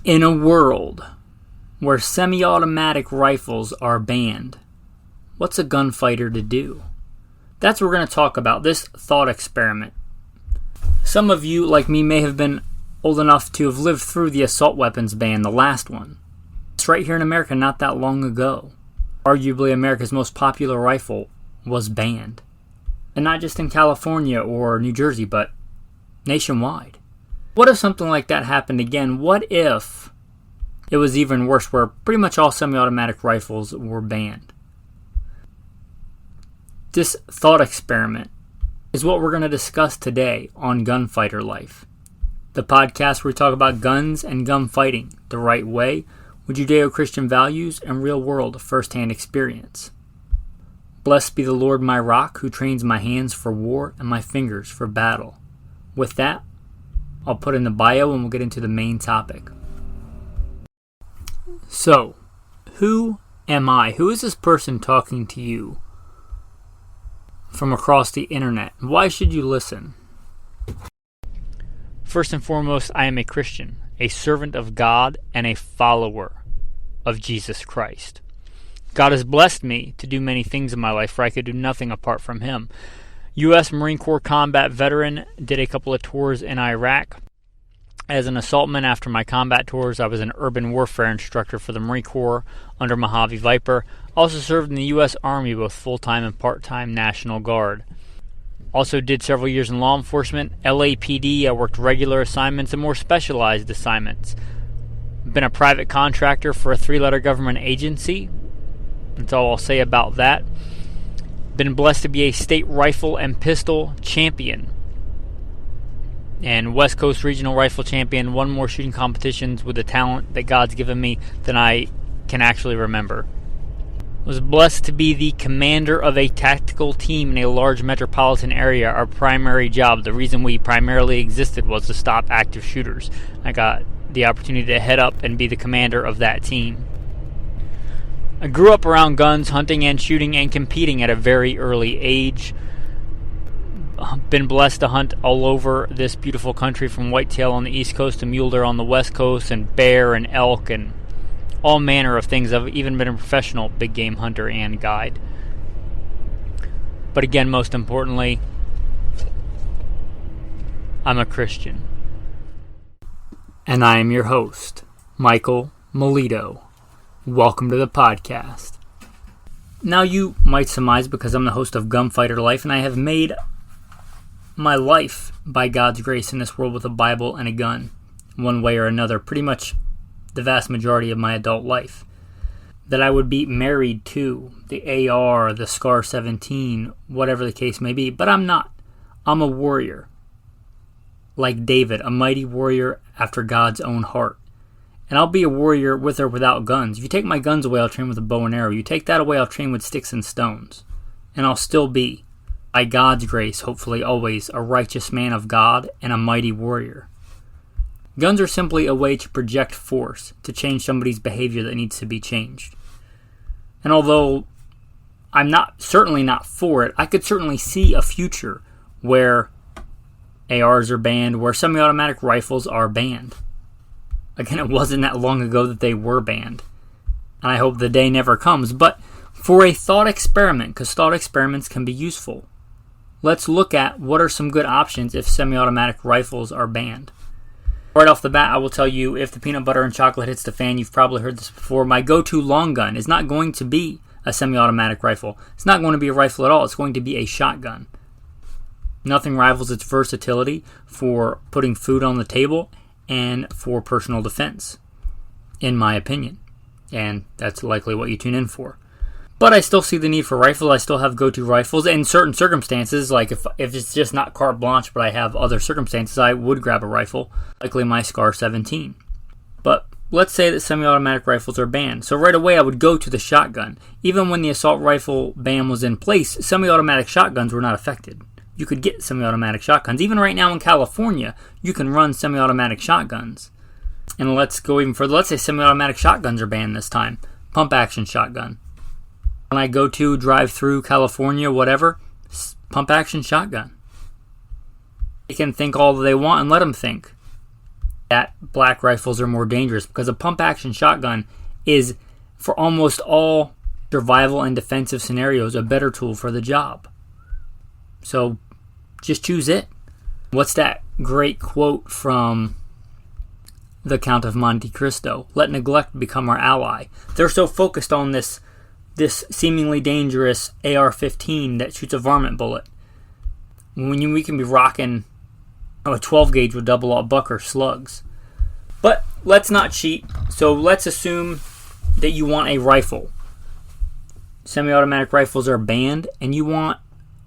In a world where semi-automatic rifles are banned, what's a gunfighter to do? That's what we're going to talk about, this thought experiment. Some of you, like me, may have been old enough to have lived through the assault weapons ban, the last one. It's right here in America not that long ago. Arguably America's most popular rifle was banned. And not just in California or New Jersey, but nationwide. What if something like that happened again? What if it was even worse, where pretty much all semi-automatic rifles were banned? This thought experiment is what we're going to discuss today on Gunfighter Life, the podcast where we talk about guns and gunfighting the right way, with Judeo-Christian values and real-world first-hand experience. Blessed be the Lord my rock, who trains my hands for war and my fingers for battle. With that, I'll put in the bio and we'll get into the main topic. So, who am I? Who is this person talking to you from across the internet? Why should you listen? First and foremost, I am a Christian, a servant of God, and a follower of Jesus Christ. God has blessed me to do many things in my life where I could do nothing apart from Him. U.S. Marine Corps combat veteran, did a couple of tours in Iraq. As an assaultman after my combat tours, I was an urban warfare instructor for the Marine Corps under Mojave Viper. Also served in the U.S. Army, both full-time and part-time National Guard. Also did several years in law enforcement, LAPD. I worked regular assignments and more specialized assignments. Been a private contractor for a 3-letter government agency. That's all I'll say about that. Been blessed to be a state rifle and pistol champion and West Coast regional rifle champion. Won more shooting competitions with the talent that God's given me than I can actually remember. Was blessed to be the commander of a tactical team in a large metropolitan area. Our primary job, the reason we primarily existed, was to stop active shooters. I got the opportunity to head up and be the commander of that team. I grew up around guns, hunting and shooting and competing at a very early age. Been blessed to hunt all over this beautiful country, from whitetail on the East Coast to mule deer on the West Coast, and bear and elk and all manner of things. I've even been a professional big game hunter and guide. But again, most importantly, I'm a Christian. And I am your host, Michael Milito. Welcome to the podcast. Now you might surmise, because I'm the host of Gunfighter Life, and I have made my life by God's grace in this world with a Bible and a gun, one way or another, pretty much the vast majority of my adult life, that I would be married to the AR, the Scar 17, whatever the case may be. But I'm not. I'm a warrior. Like David, a mighty warrior after God's own heart. And I'll be a warrior with or without guns. If you take my guns away, I'll train with a bow and arrow. You take that away, I'll train with sticks and stones. And I'll still be, by God's grace, hopefully always, a righteous man of God and a mighty warrior. Guns are simply a way to project force, to change somebody's behavior that needs to be changed. And although I'm certainly not for it, I could certainly see a future where ARs are banned, where semi-automatic rifles are banned. Again, it wasn't that long ago that they were banned. And I hope the day never comes. But for a thought experiment, because thought experiments can be useful, let's look at what are some good options if semi-automatic rifles are banned. Right off the bat, I will tell you, if the peanut butter and chocolate hits the fan, you've probably heard this before, my go-to long gun is not going to be a semi-automatic rifle. It's not going to be a rifle at all. It's going to be a shotgun. Nothing rivals its versatility for putting food on the table and for personal defense, in my opinion. And that's likely what you tune in for. But I still see the need for rifles. I still have go-to rifles. In certain circumstances, like if it's just not carte blanche, but I have other circumstances, I would grab a rifle, likely my Scar 17. But let's say that semi-automatic rifles are banned. So right away I would go to the shotgun. Even when the assault rifle ban was in place, semi-automatic shotguns were not affected. You could get semi-automatic shotguns. Even right now in California, you can run semi-automatic shotguns. And let's go even further. Let's say semi-automatic shotguns are banned this time. Pump-action shotgun. When I go to drive through California, whatever, pump-action shotgun. They can think all that they want and let them think. that black rifles are more dangerous, because a pump-action shotgun is, for almost all survival and defensive scenarios, a better tool for the job. So just choose it. What's that great quote from the Count of Monte Cristo? Let neglect become our ally. They're so focused on this seemingly dangerous AR-15 that shoots a varmint bullet, when we can be rocking a 12 gauge with double-aught Bucker slugs. But let's not cheat. So let's assume that you want a rifle. Semi-automatic rifles are banned, and you want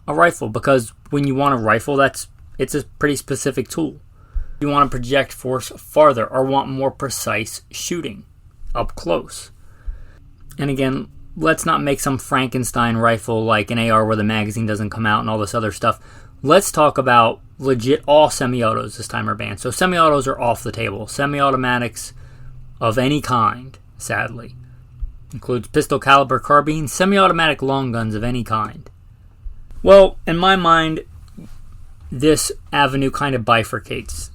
a rifle, because when you want a rifle, it's a pretty specific tool. You want to project force farther or want more precise shooting up close. And again, let's not make some Frankenstein rifle like an AR where the magazine doesn't come out and all this other stuff. Let's talk about legit all semi-autos this time are banned. So semi-autos are off the table. Semi-automatics of any kind, sadly. Includes pistol caliber carbine, semi-automatic long guns of any kind. Well, in my mind, this avenue kind of bifurcates.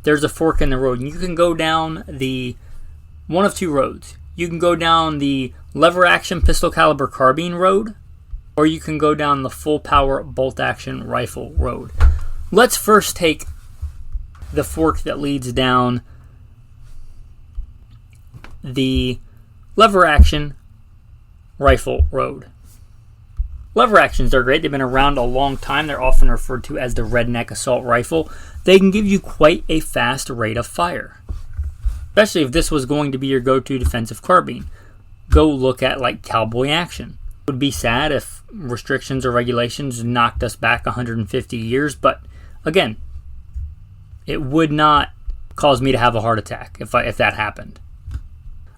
There's a fork in the road, and you can go down the one of two roads. You can go down the lever action pistol caliber carbine road, or you can go down the full power bolt action rifle road. Let's first take the fork that leads down the lever action rifle road. Lever actions are great. They've been around a long time. They're often referred to as the redneck assault rifle. They can give you quite a fast rate of fire, especially if this was going to be your go-to defensive carbine. Go look at like cowboy action. It would be sad if restrictions or regulations knocked us back 150 years, but again, it would not cause me to have a heart attack if that happened.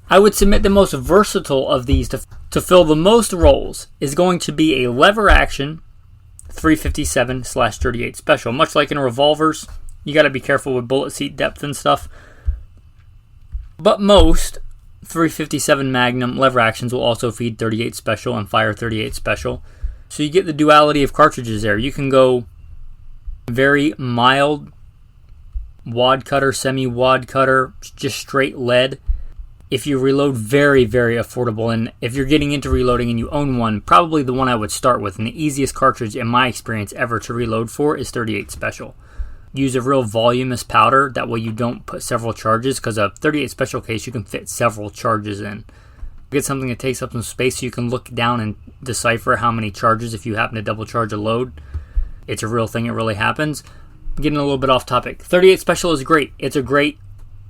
I would submit the most versatile of these to fill the most roles is going to be a lever action 357/38 special. Much like in revolvers, you got to be careful with bullet seat depth and stuff. But most 357 Magnum lever actions will also feed 38 special and fire 38 special. So you get the duality of cartridges there. You can go very mild wad cutter, semi-wad cutter, just straight lead. If you reload, very, very affordable. And if you're getting into reloading and you own one, probably the one I would start with. And the easiest cartridge in my experience ever to reload for is 38 Special. Use a real voluminous powder. That way you don't put several charges, because a 38 Special case you can fit several charges in. Get something that takes up some space so you can look down and decipher how many charges if you happen to double charge a load. It's a real thing. It really happens. Getting a little bit off topic. 38 Special is great. It's a great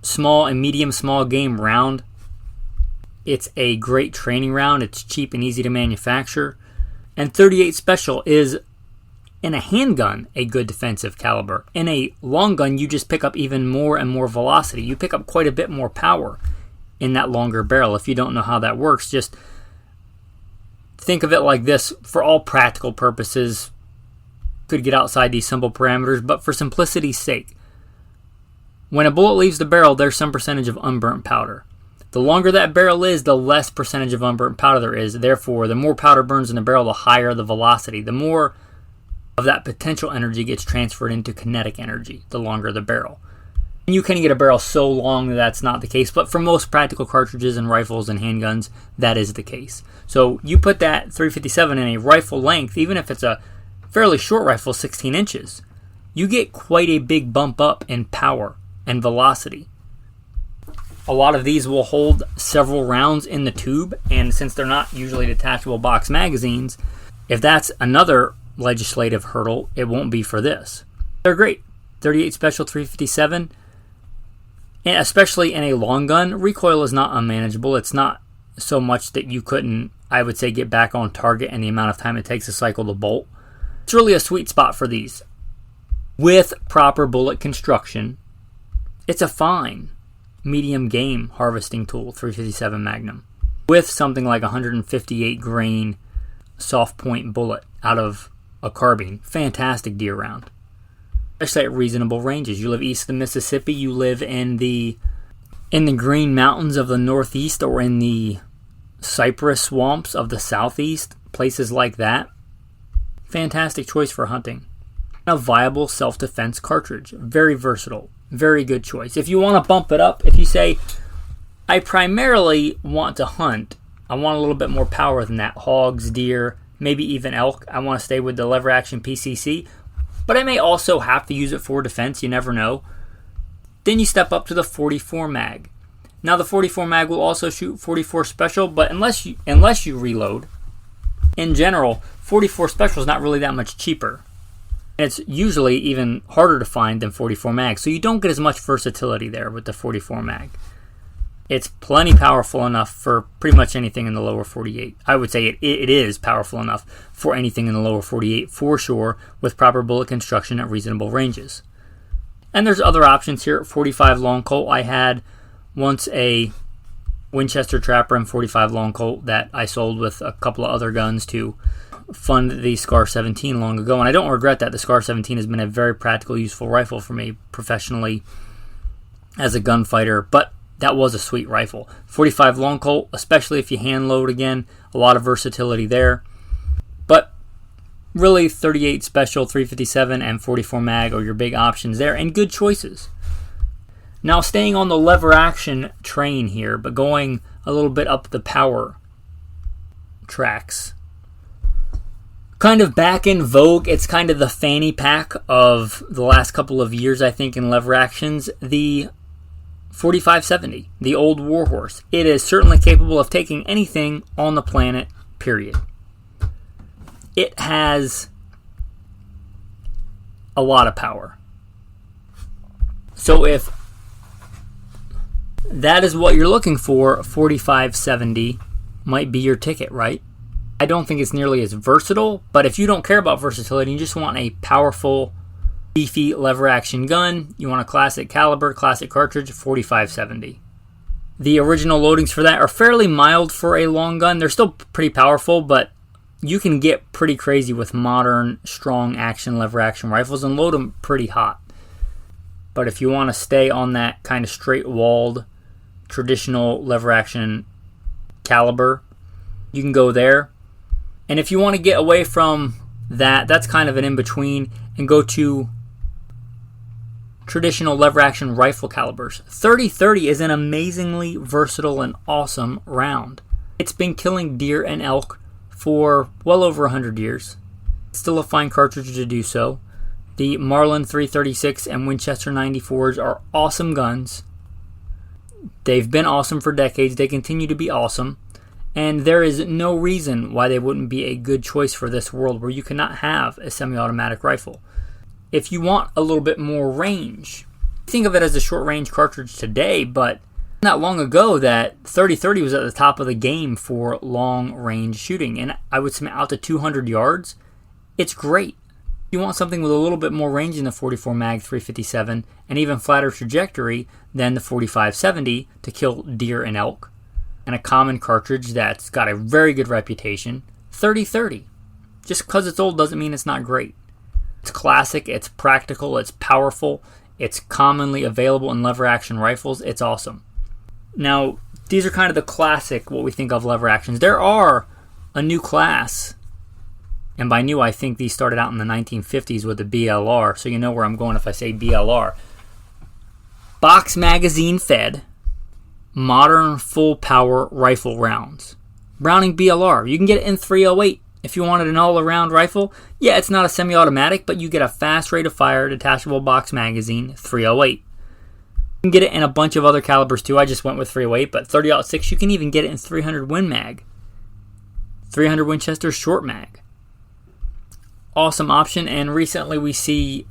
small and medium small game round. It's a great training round. It's cheap and easy to manufacture. And 38 Special is, in a handgun, a good defensive caliber. In a long gun, you just pick up even more and more velocity. You pick up quite a bit more power in that longer barrel. If you don't know how that works, just think of it like this. For all practical purposes, could get outside these simple parameters, but for simplicity's sake, when a bullet leaves the barrel, there's some percentage of unburnt powder. The longer that barrel is, the less percentage of unburnt powder there is. Therefore, the more powder burns in the barrel, the higher the velocity. The more of that potential energy gets transferred into kinetic energy, the longer the barrel. And you can get a barrel so long that that's not the case, but for most practical cartridges and rifles and handguns, that is the case. So you put that 357 in a rifle length, even if it's a fairly short rifle, 16 inches, you get quite a big bump up in power and velocity. A lot of these will hold several rounds in the tube, and since they're not usually detachable box magazines, if that's another legislative hurdle, it won't be for this. They're great. 38 Special 357, and especially in a long gun, recoil is not unmanageable. It's not so much that you couldn't, I would say, get back on target in the amount of time it takes to cycle the bolt. It's really a sweet spot for these. With proper bullet construction, it's a fine medium game harvesting tool, 357 Magnum, with something like 158 grain soft point bullet out of a carbine. Fantastic deer round, especially at reasonable ranges. You live east of the Mississippi, you live in the Green Mountains of the Northeast, or in the cypress swamps of the Southeast, places like that. Fantastic choice for hunting. A viable self-defense cartridge, very versatile. Very good choice. If you want to bump it up, if you say, I primarily want to hunt, I want a little bit more power than that, hogs, deer, maybe even elk, I want to stay with the lever action PCC, but I may also have to use it for defense, you never know. Then you step up to the 44 mag. Now the 44 mag will also shoot 44 special, but unless you reload, in general, 44 special is not really that much cheaper. And it's usually even harder to find than 44 mag, so you don't get as much versatility there with the 44 mag. It's plenty powerful enough for pretty much anything in the lower 48. I would say it is powerful enough for anything in the lower 48 for sure, with proper bullet construction at reasonable ranges. And there's other options here. 45 long Colt. I had once a Winchester Trapper and 45 long Colt that I sold with a couple of other guns to fund the Scar 17 long ago, and I don't regret that. The Scar 17 has been a very practical, useful rifle for me professionally as a gunfighter, but that was a sweet rifle. 45 long Colt, especially if you hand load again, a lot of versatility there. But really 38 special, 357, and 44 mag are your big options there, and good choices. Now staying on the lever action train here, but going a little bit up the power tracks. Kind of back in vogue, it's kind of the fanny pack of the last couple of years, I think, in lever actions. The 4570, the old warhorse. It is certainly capable of taking anything on the planet, period. It has a lot of power. So if that is what you're looking for, 4570 might be your ticket, right? I don't think it's nearly as versatile, but if you don't care about versatility, you just want a powerful, beefy lever action gun, you want a classic caliber, classic cartridge, 4570. The original loadings for that are fairly mild for a long gun. They're still pretty powerful, but you can get pretty crazy with modern, strong action lever action rifles and load them pretty hot. But if you want to stay on that kind of straight-walled, traditional lever action caliber, you can go there. And if you want to get away from that, that's kind of an in-between, and go to traditional lever action rifle calibers. 30-30 is an amazingly versatile and awesome round. It's been killing deer and elk for well over 100 years. It's still a fine cartridge to do so. The Marlin 336 and Winchester 94s are awesome guns. They've been awesome for decades. They continue to be awesome. And there is no reason why they wouldn't be a good choice for this world where you cannot have a semi-automatic rifle. If you want a little bit more range, think of it as a short-range cartridge today, but not long ago that 30-30 was at the top of the game for long-range shooting. And I would submit out to 200 yards, it's great. If you want something with a little bit more range in the 44 mag 357 and even flatter trajectory than the 4570 to kill deer and elk, and a common cartridge that's got a very good reputation, 30-30. Just because it's old doesn't mean it's not great. It's classic, it's practical, it's powerful, it's commonly available in lever action rifles, it's awesome. Now, these are kind of the classic, what we think of lever actions. There are a new class, and by new I think these started out in the 1950s with the BLR, so you know where I'm going if I say BLR. Box magazine fed, modern full power rifle rounds. Browning BLR. You can get it in 308 if you wanted an all-around rifle. Yeah, it's not a semi-automatic, but you get a fast rate of fire, detachable box magazine, 308. You can get it in a bunch of other calibers too. I just went with 308, but 30-06 you can even get it in 300 Win Mag. 300 Winchester short mag. Awesome option, and recently we see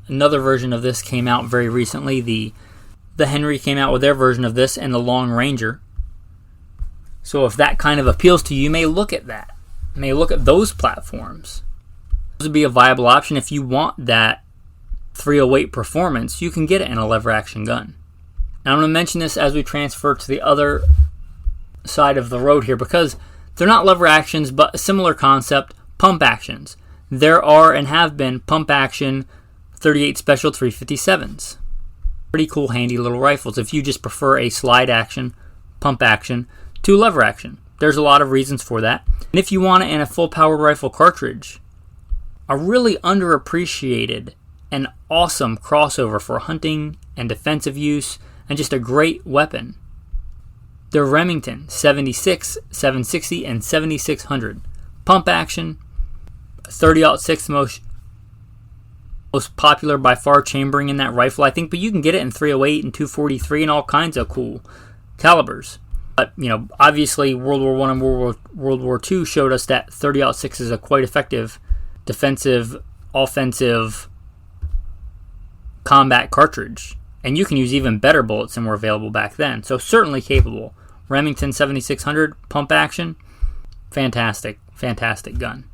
another version of this came out very recently. The Henry came out with their version of this, and the Long Ranger. So if that kind of appeals to you, you may look at that. You may look at those platforms. Those would be a viable option. If you want that 308 performance, you can get it in a lever action gun. Now I'm going to mention this as we transfer to the other side of the road here, because they're not lever actions, but a similar concept, pump actions. There are and have been pump action 38 Special 357s. Pretty cool, handy little rifles if you just prefer a slide action, pump action, to lever action. There's a lot of reasons for that. And if you want it in a full powered rifle cartridge, a really underappreciated an awesome crossover for hunting and defensive use, and just a great weapon. The Remington 76, 760, and 7600. Pump action, 30-06 most popular by far chambering in that rifle, I think, but you can get it in 308 and 243 and all kinds of cool calibers. But, obviously World War I and World War II showed us that 30-06 is a quite effective defensive, offensive combat cartridge. And you can use even better bullets than were available back then. So certainly capable. Remington 7600, pump action, fantastic gun.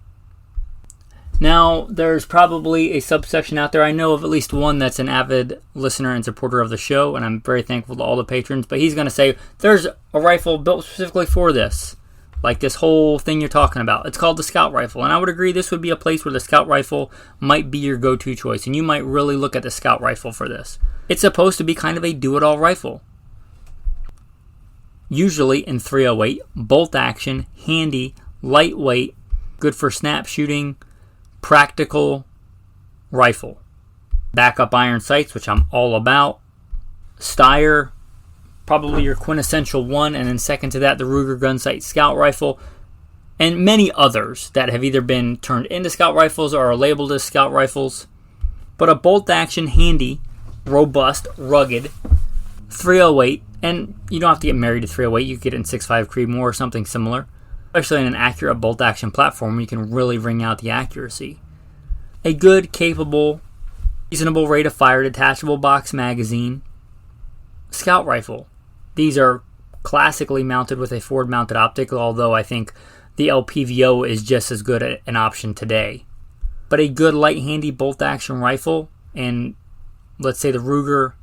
Now, there's probably a subsection out there. I know of at least one that's an avid listener and supporter of the show, and I'm very thankful to all the patrons, but he's going to say, there's a rifle built specifically for this. Like this whole thing you're talking about. It's called the Scout Rifle, and I would agree this would be a place where the Scout Rifle might be your go-to choice, and you might really look at the Scout Rifle for this. It's supposed to be kind of a do-it-all rifle. Usually in 308, bolt action, handy, lightweight, good for snap shooting, practical rifle. Backup iron sights, which I'm all about. Steyr, probably your quintessential one, and then second to that, the Ruger Gun Sight Scout Rifle, and many others that have either been turned into Scout Rifles or are labeled as Scout Rifles. But a bolt action, handy, robust, rugged, 308, and you don't have to get married to 308, you can get it in 6.5 Creedmoor or something similar. Especially in an accurate bolt action platform, you can really wring out the accuracy. A good, capable, reasonable rate of fire, detachable box magazine, Scout Rifle. These are classically mounted with a forward mounted optic, although I think the LPVO is just as good an option today. But a good light handy bolt action rifle, and let's say the Ruger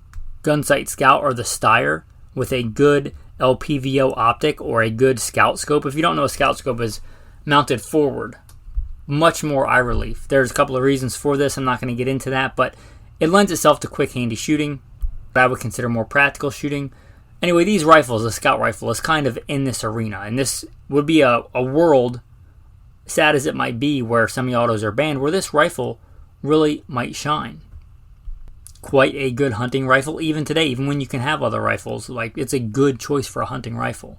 Gun Sight Scout or the Steyr with a good LPVO optic or a good scout scope. If you don't know, a scout scope is mounted forward. Much more eye relief. There's a couple of reasons for this. I'm not going to get into that, but it lends itself to quick, handy shooting. But I would consider more practical shooting. Anyway, these rifles, the Scout Rifle, is kind of in this arena. And this would be a world, sad as it might be, where semi-autos are banned, where this rifle really might shine. Quite a good hunting rifle, even today, even when you can have other rifles. Like, it's a good choice for a hunting rifle.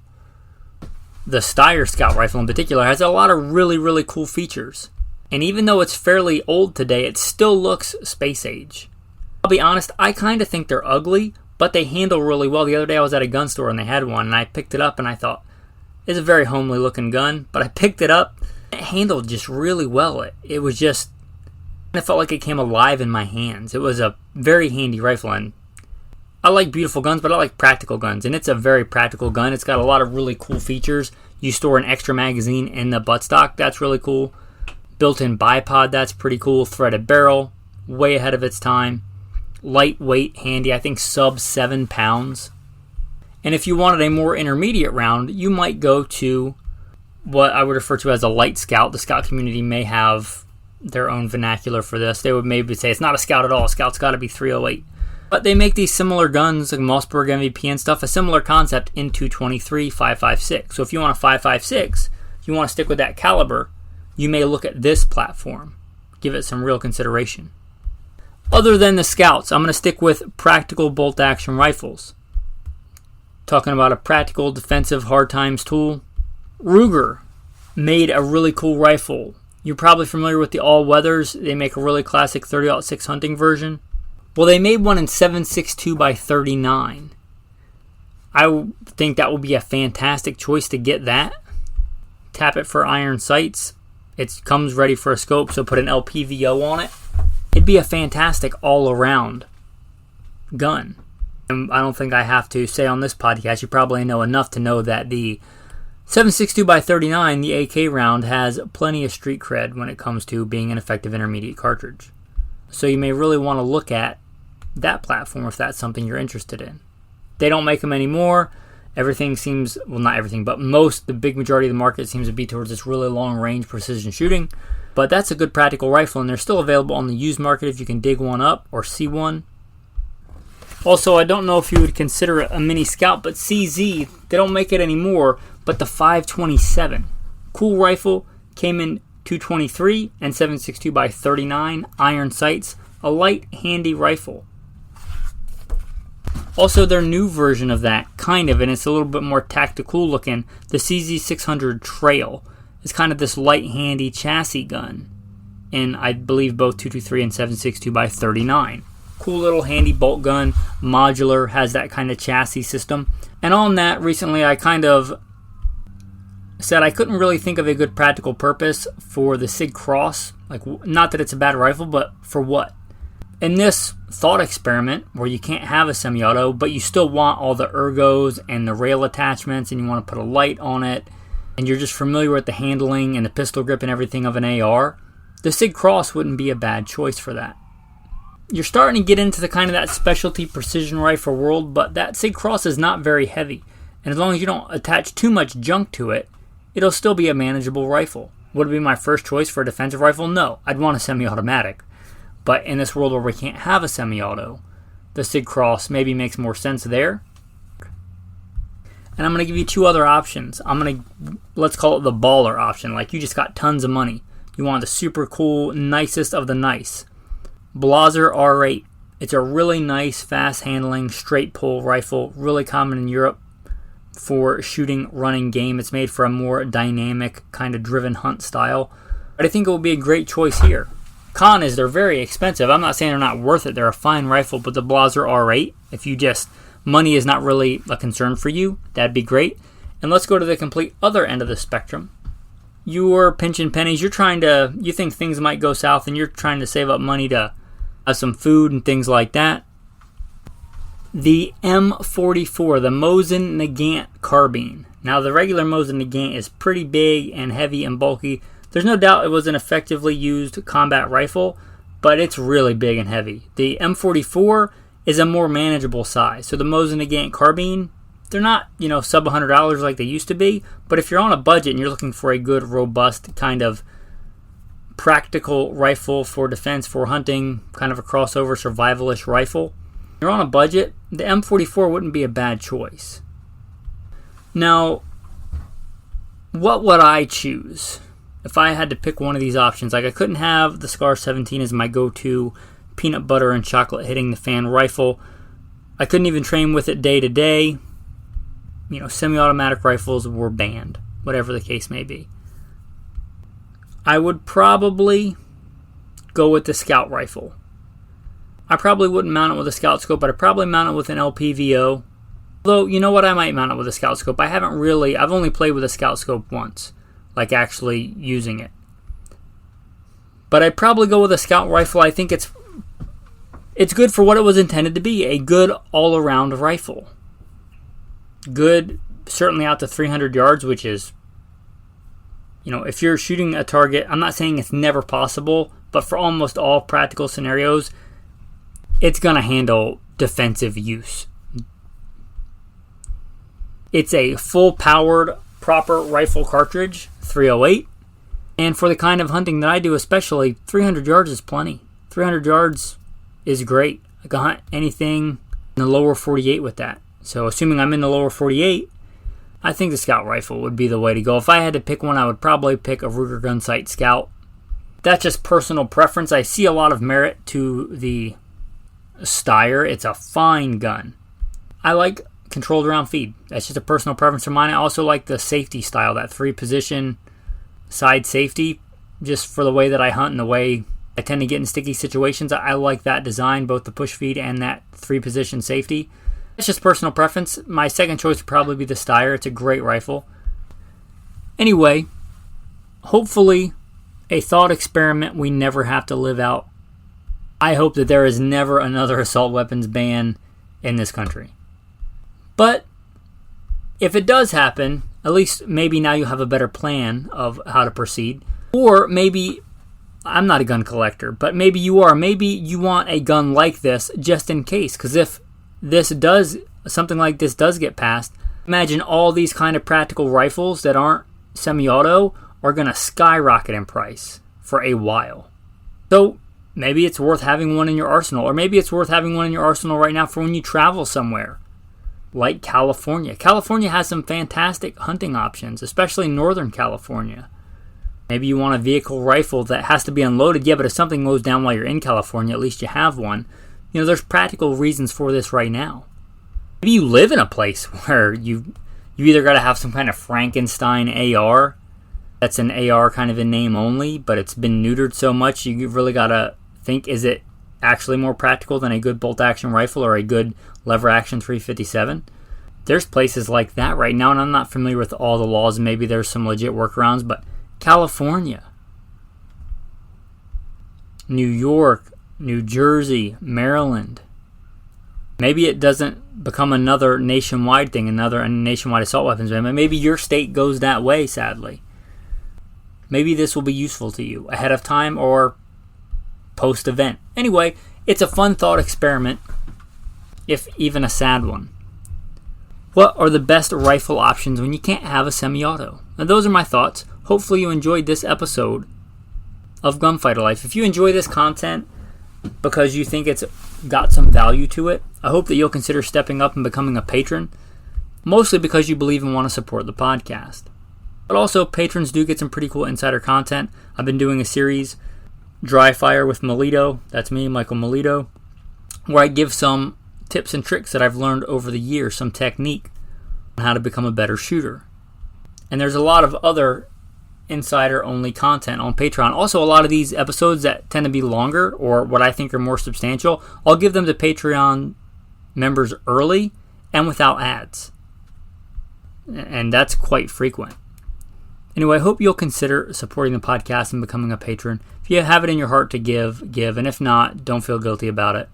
The Steyr Scout Rifle in particular has a lot of really, really cool features. And even though it's fairly old today, it still looks space age. I'll be honest, I kind of think they're ugly, but they handle really well. The other day I was at a gun store and they had one, and I picked it up and I thought, it's a very homely looking gun, but I picked it up, and it handled just really well. It was just, it felt like it came alive in my hands. It was a very handy rifle, and I like beautiful guns, but I like practical guns, and it's a very practical gun. It's got a lot of really cool features. You store an extra magazine in the buttstock, that's really cool. Built-in bipod, that's pretty cool. Threaded barrel, way ahead of its time. Lightweight, handy, I think sub 7 pounds. And if you wanted a more intermediate round, you might go to what I would refer to as a light scout. The scout community may have their own vernacular for this. They would maybe say it's not a scout at all. A scout's got to be 308. But they make these similar guns, like Mossberg MVP and stuff, a similar concept in 223 5.56. So if you want a 5.56, if you want to stick with that caliber, you may look at this platform. Give it some real consideration. Other than the scouts, I'm going to stick with practical bolt action rifles. Talking about a practical defensive hard times tool. Ruger made a really cool rifle. You're probably familiar with the all-weathers. They make a really classic 30-06 hunting version. Well, they made one in 7.62 by 39. I think that would be a fantastic choice to get that. Tap it for iron sights. It comes ready for a scope, so put an LPVO on it. It'd be a fantastic all-around gun. And I don't think I have to say on this podcast, you probably know enough to know that the 7.62 by 39, the AK round, has plenty of street cred when it comes to being an effective intermediate cartridge. So you may really want to look at that platform if that's something you're interested in. They don't make them anymore. Everything seems, well, not everything, but the big majority of the market seems to be towards this really long range precision shooting. But that's a good practical rifle, and they're still available on the used market if you can dig one up or see one. Also, I don't know if you would consider it a mini scout, but CZ, they don't make it anymore, but the 527. Cool rifle, came in 223 and 7.62 by 39, iron sights, a light, handy rifle. Also, their new version of that, and it's a little bit more tactical looking, the CZ600 Trail, is kind of this light, handy chassis gun. And I believe both 223 and 7.62 by 39. Cool little handy bolt gun, modular, has that kind of chassis system. And on that, recently I kind of said I couldn't really think of a good practical purpose for the Sig Cross. Like, not that it's a bad rifle, but for what? In this thought experiment, where you can't have a semi-auto, but you still want all the ergos and the rail attachments, and you want to put a light on it, and you're just familiar with the handling and the pistol grip and everything of an AR, the Sig Cross wouldn't be a bad choice for that. You're starting to get into the kind of that specialty precision rifle world, but that Sig Cross is not very heavy, and as long as you don't attach too much junk to it, it'll still be a manageable rifle. Would it be my first choice for a defensive rifle? No, I'd want a semi-automatic. But in this world where we can't have a semi-auto, the Sig Cross maybe makes more sense there. And I'm going to give you two other options. Let's call it the baller option. Like, you just got tons of money. You want the super cool, nicest of the nice. Blaser R8. It's a really nice, fast handling, straight pull rifle. Really common in Europe for shooting, running game. It's made for a more dynamic, kind of driven hunt style. But I think it will be a great choice here. Con is they're very expensive. I'm not saying they're not worth it. They're a fine rifle, but the Blaser R8, if you just, money is not really a concern for you, that'd be great. And let's go to the complete other end of the spectrum. You're pinching pennies. You think things might go south, and you're trying to save up money to have some food and things like that. The M44, the Mosin Nagant carbine. Now, the regular Mosin Nagant is pretty big and heavy and bulky. There's no doubt it was an effectively used combat rifle, but it's really big and heavy. The M44 is a more manageable size. So the Mosin Nagant carbine, they're not, sub $100 like they used to be, but if you're on a budget and you're looking for a good, robust, kind of practical rifle for defense, for hunting, kind of a crossover survivalish rifle, you're on a budget, the M44 wouldn't be a bad choice. Now, what would I choose if I had to pick one of these options? Like, I couldn't have the Scar 17 as my go-to peanut butter and chocolate hitting the fan rifle. I couldn't even train with it day to day. Semi-automatic rifles were banned, whatever the case may be. I would probably go with the Scout rifle. I probably wouldn't mount it with a Scout scope, but I'd probably mount it with an LPVO. Although, you know what, I might mount it with a Scout scope. I've only played with a Scout scope once, like actually using it. But I'd probably go with a Scout rifle. I think it's good for what it was intended to be, a good all-around rifle. Good, certainly out to 300 yards, which is, if you're shooting a target, I'm not saying it's never possible, but for almost all practical scenarios, it's going to handle defensive use. It's a full-powered, proper rifle cartridge, 308, and for the kind of hunting that I do especially, 300 yards is plenty. 300 yards is great. I can hunt anything in the lower 48 with that. So assuming I'm in the lower 48, I think the Scout rifle would be the way to go. If I had to pick one, I would probably pick a Ruger Gunsight Scout. That's just personal preference. I see a lot of merit to the Steyr. It's a fine gun. I like controlled round feed. That's just a personal preference of mine. I also like the safety style, that 3-position side safety, just for the way that I hunt and the way I tend to get in sticky situations. I like that design, both the push feed and that 3-position safety. It's just personal preference. My second choice would probably be the Steyr. It's a great rifle. Anyway, hopefully a thought experiment we never have to live out. I hope that there is never another assault weapons ban in this country. But if it does happen, at least maybe now you have a better plan of how to proceed. Or maybe, I'm not a gun collector, but maybe you are. Maybe you want a gun like this just in case. Because if something like this does get passed, imagine all these kind of practical rifles that aren't semi-auto are going to skyrocket in price for a while. So maybe it's worth having one in your arsenal, or maybe it's worth having one in your arsenal right now for when you travel somewhere like California. California has some fantastic hunting options, especially Northern California. Maybe you want a vehicle rifle that has to be unloaded. Yeah, but if something goes down while you're in California, at least you have one. There's practical reasons for this right now. Maybe you live in a place where you either got to have some kind of Frankenstein AR. That's an AR kind of in name only, but it's been neutered so much, you really got to think, is it actually more practical than a good bolt-action rifle or a good lever-action 357? There's places like that right now, and I'm not familiar with all the laws, and maybe there's some legit workarounds, but California, New York, New Jersey, Maryland. Maybe it doesn't become another nationwide thing, another nationwide assault weapons ban. Maybe your state goes that way, sadly. Maybe this will be useful to you ahead of time or post-event. Anyway, it's a fun thought experiment, if even a sad one. What are the best rifle options when you can't have a semi-auto? Now, those are my thoughts. Hopefully you enjoyed this episode of Gunfighter Life. If you enjoy this content because you think it's got some value to it, I hope that you'll consider stepping up and becoming a patron, mostly because you believe and want to support the podcast. But also, patrons do get some pretty cool insider content. I've been doing a series, Dry Fire with Milito, that's me, Michael Milito, where I give some tips and tricks that I've learned over the years, some technique on how to become a better shooter. And there's a lot of other insider-only content on Patreon. Also, a lot of these episodes that tend to be longer, or what I think are more substantial, I'll give them to Patreon members early and without ads. And that's quite frequent. Anyway, I hope you'll consider supporting the podcast and becoming a patron. If you have it in your heart to give, give. And if not, don't feel guilty about it.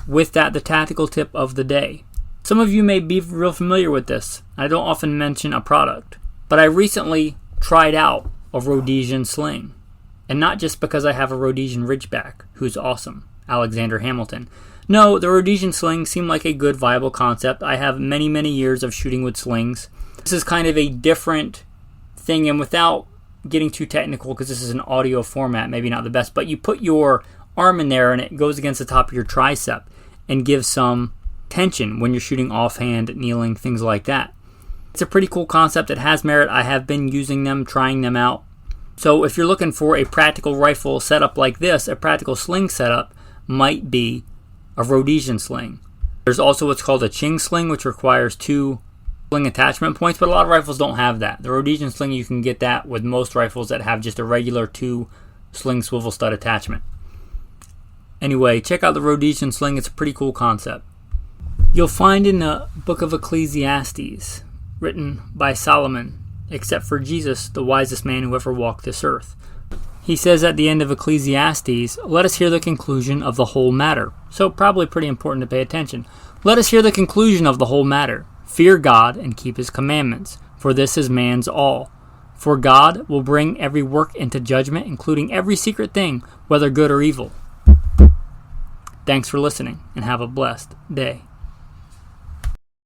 With that, the tactical tip of the day. Some of you may be real familiar with this. I don't often mention a product. But I recently tried out a Rhodesian sling. And not just because I have a Rhodesian Ridgeback, who's awesome, Alexander Hamilton. No, the Rhodesian sling seemed like a good, viable concept. I have many, many years of shooting with slings. This is kind of a different thing, and without getting too technical, because this is an audio format, maybe not the best, but you put your arm in there and it goes against the top of your tricep and gives some tension when you're shooting offhand, kneeling, things like that. It's a pretty cool concept. It has merit. I have been using them, trying them out. So if you're looking for a practical rifle setup like this, a practical sling setup might be a Rhodesian sling. There's also what's called a Ching sling, which requires 2 sling attachment points, but a lot of rifles don't have that. The Rhodesian sling, you can get that with most rifles that have just a regular 2 sling swivel stud attachment. Anyway, check out the Rhodesian sling. It's a pretty cool concept. You'll find in the book of Ecclesiastes, written by Solomon, except for Jesus, the wisest man who ever walked this earth. He says at the end of Ecclesiastes, let us hear the conclusion of the whole matter. So probably pretty important to pay attention. Let us hear the conclusion of the whole matter. Fear God and keep his commandments, for this is man's all. For God will bring every work into judgment, including every secret thing, whether good or evil. Thanks for listening, and have a blessed day.